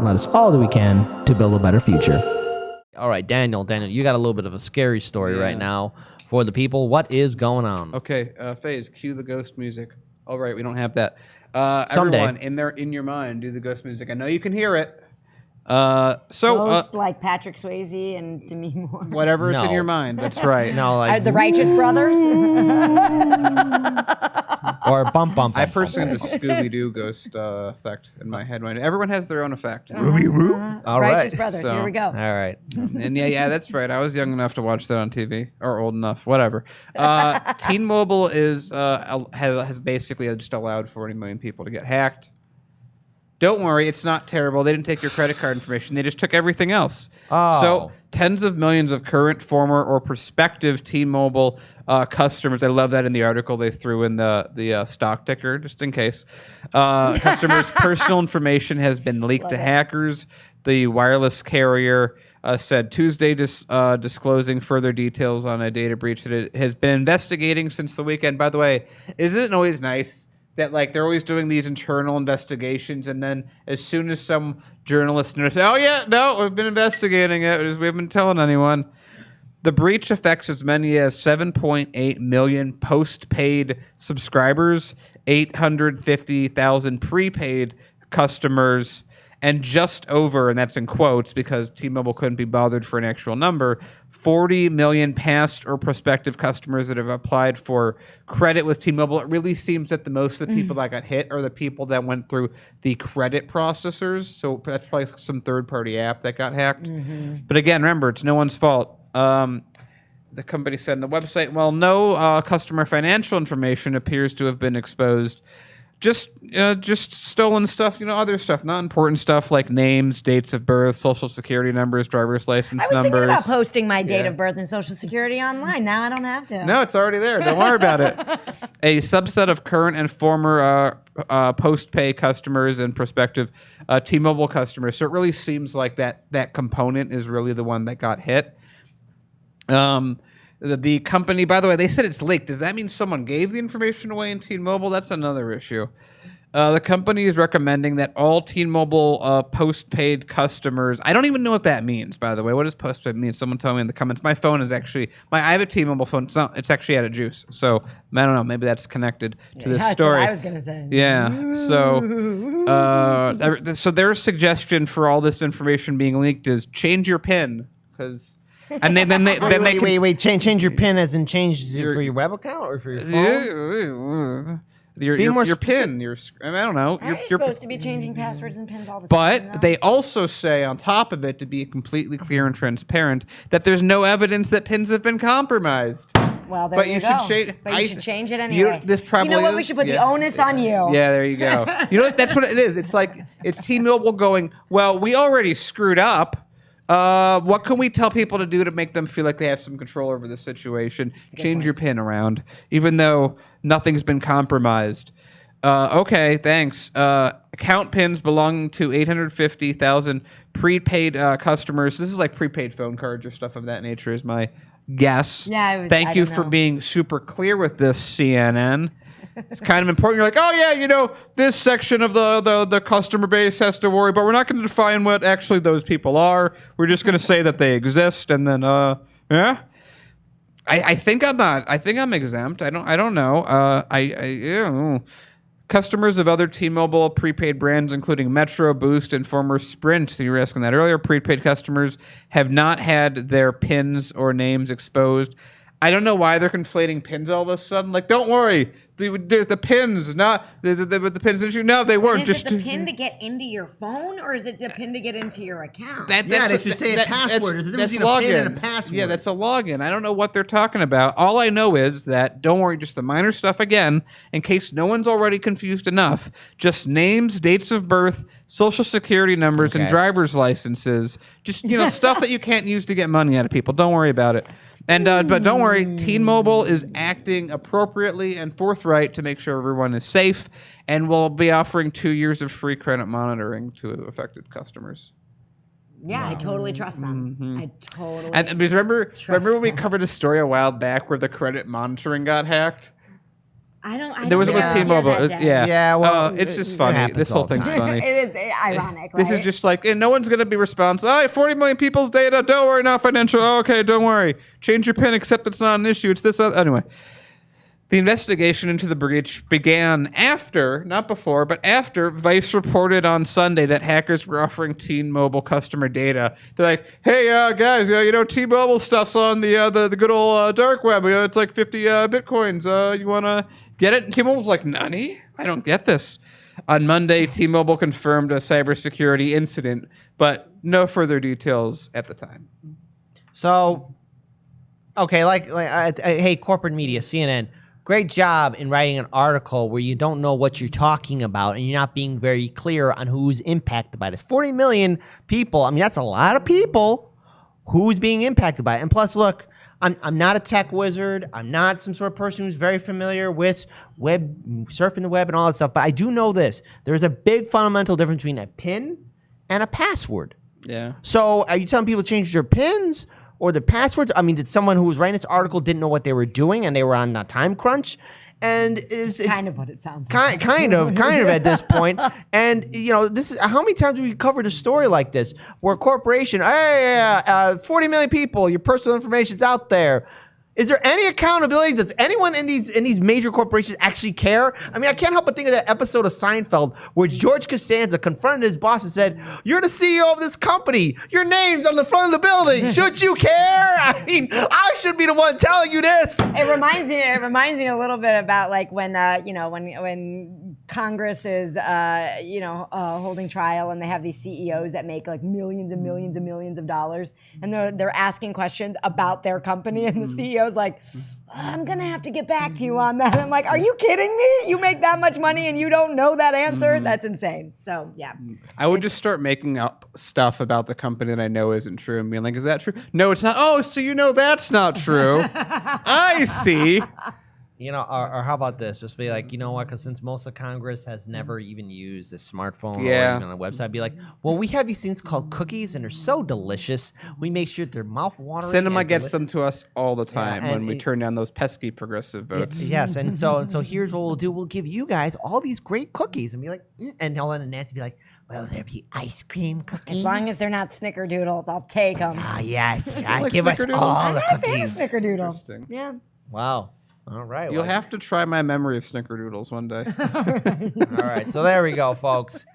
let us all do we can to build a better future. All right, Daniel, you got a little bit of a scary story right now for the people. What is going on? Okay, FaZe, cue the ghost music. All right, we don't have that. Someday. Everyone, in your mind, do the ghost music. I know you can hear it. Ghosts like Patrick Swayze and Demi Moore. Whatever is in No. your mind, that's right. No, like The Righteous Brothers. or bump bump. I personally have the Scooby-Doo ghost effect in my head. Everyone has their own effect. All Righteous right. Brothers. So- Here we go. All right. And yeah, that's right. I was young enough to watch that on TV, or old enough, whatever. T-Mobile has basically just allowed 40 million people to get hacked. Don't worry, it's not terrible. They didn't take your credit card information. They just took everything else. Oh. So tens of millions of current, former, or prospective T-Mobile customers. I love that in the article they threw in the stock ticker, just in case. Customers' personal information has been leaked to hackers. The wireless carrier said Tuesday, disclosing further details on a data breach that it has been investigating since the weekend. By the way, isn't it always nice that like they're always doing these internal investigations, and then as soon as some journalist notices, oh yeah, no, we've been investigating it, we haven't been telling anyone. The breach affects as many as 7.8 million post-paid subscribers, 850,000 prepaid customers, and just over, and that's in quotes because T-Mobile couldn't be bothered for an actual number, 40 million past or prospective customers that have applied for credit with T-Mobile. It really seems that the most of the people that got hit are the people that went through the credit processors. So that's probably some third-party app that got hacked. But again, remember, it's no one's fault. The company said on the website, well, no customer financial information appears to have been exposed. Just stolen stuff, other stuff, not important stuff like names, dates of birth, social security numbers, driver's license I was numbers. thinking about posting my date Yeah. of birth and social security online. Now I don't have to. No, it's already there. Don't worry about it. A subset of current and former post-pay customers and prospective T-Mobile customers. So it really seems like that component is really the one that got hit. The company, by the way, they said it's leaked. Does that mean someone gave the information away in T-Mobile? That's another issue. The company is recommending that all T-Mobile postpaid customers. I don't even know what that means, by the way. What does postpaid mean? Someone tell me in the comments. My phone is actually I have a T-Mobile phone. It's actually out of juice. So I don't know. Maybe that's connected to this That's story. what I was gonna say. Yeah. So their suggestion for all this information being leaked is change your PIN because. And then they Wait. Change your PIN as in change for your web account or for your phone? Your PIN. I don't know. Are you supposed to be changing passwords and pins all the time? But they also say on top of it, to be completely clear and transparent, that there's no evidence that pins have been compromised. Well, there But you you go. should change. But you should change it anyway. This probably. You know what? is- We should put the yeah. onus on you. Yeah, there you go. That's what it is. It's like it's T-Mobile going, well, we already screwed up. What can we tell people to do to make them feel like they have some control over the situation? Change your PIN around, even though nothing's been compromised. Okay, thanks. Account pins belonging to 850,000 prepaid customers. This is like prepaid phone cards or stuff of that nature is my guess. Yeah, Thank I you don't for know. being super clear with this, CNN. It's kind of important. You're like, oh yeah, this section of the customer base has to worry, but we're not going to define what actually those people are. We're just going to say that they exist, and then yeah. I think I'm not. I think I'm exempt. I don't know. Customers of other T-Mobile prepaid brands, including Metro, Boost, and former Sprint, so you were asking that earlier, prepaid customers have not had their PINs or names exposed. I don't know why they're conflating pins all of a sudden. Like, don't worry, the pins, not the pins issue. No, they weren't. Is it the pin to get into your phone, or is it the pin to get into your account? Yeah, they should say a password. There's a difference between a PIN and a password. Yeah, that's a login. I don't know what they're talking about. All I know is that, don't worry, just the minor stuff again, in case no one's already confused enough. Just names, dates of birth, social security numbers, and driver's licenses. Just stuff that you can't use to get money out of people. Don't worry about it. And but don't worry, T-Mobile is acting appropriately and forthright to make sure everyone is safe, and will be offering 2 years of free credit monitoring to affected customers. Yeah, I totally trust them. Mm-hmm. I totally. And because remember when we them. covered a story a while back where the credit monitoring got hacked? I There was it with hear T-Mobile. that, It was- Jen. yeah. Yeah, well, it's just it funny. happens This all whole the thing's time. funny. It is ironic, This right? is just like, and no one's going to be responsible. Oh, 40 million people's data. Don't worry, not financial. Oh, okay, don't worry. Change your PIN, except it's not an issue. It's this other. Anyway. The investigation into the breach began after, not before, but after Vice reported on Sunday that hackers were offering T-Mobile customer data. They're like, "Hey, guys, T-Mobile stuff's on the good old dark web. It's like 50 bitcoins. You wanna get it?" And T-Mobile's like, "Nani? I don't get this." On Monday, T-Mobile confirmed a cybersecurity incident, but no further details at the time. So, okay, hey, corporate media, CNN, great job in writing an article where you don't know what you're talking about and you're not being very clear on who's impacted by this. 40 million people, I mean, that's a lot of people. Who's being impacted by it? And plus, look, I'm not a tech wizard. I'm not some sort of person who's very familiar with surfing the web and all that stuff, but I do know this. There's a big fundamental difference between a PIN and a password. Yeah. So are you telling people to change their PINs or their passwords? I mean, did someone who was writing this article didn't know what they were doing and they were on a time crunch? And is it kind of what it sounds like. kind of at this point. And this is how many times have we covered a story like this where a corporation, 40 million people, your personal information's out there. Is there any accountability? Does anyone in these major corporations actually care? I mean, I can't help but think of that episode of Seinfeld where George Costanza confronted his boss and said, "You're the CEO of this company. Your name's on the front of the building. Should you care? I mean, I should be the one telling you this." It reminds me a little bit about like when Congress is holding trial and they have these CEOs that make like millions and millions and millions of dollars and they're asking questions about their company and the CEO's like, "I'm gonna have to get back to you on that." I'm like, "Are you kidding me? You make that much money and you don't know that answer? That's insane." So yeah. I would just start making up stuff about the company that I know isn't true and being like, "Is that true?" "No, it's not." "Oh, so that's not true." "I see." Or how about this? Just be like, you know what? Because since most of Congress has never even used a smartphone or Yeah. even on a website, be like, well, we have these things called cookies, and they're so delicious. We make sure they're mouth-watering. Cinema and gets them to us all the time and when we turn down those pesky progressive votes. Yes, and so here's what we'll do. We'll give you guys all these great cookies, and be like, and Helen and Nancy be like, "Will there be ice cream cookies?" As long as they're not snickerdoodles, I'll take them. Ah, yes, like give us snickerdoodles? all I'm the not a fan of cookies. snickerdoodle. Interesting. Yeah. Wow. All right. You'll well, have to try my memory of snickerdoodles one day. All right. So there we go, folks.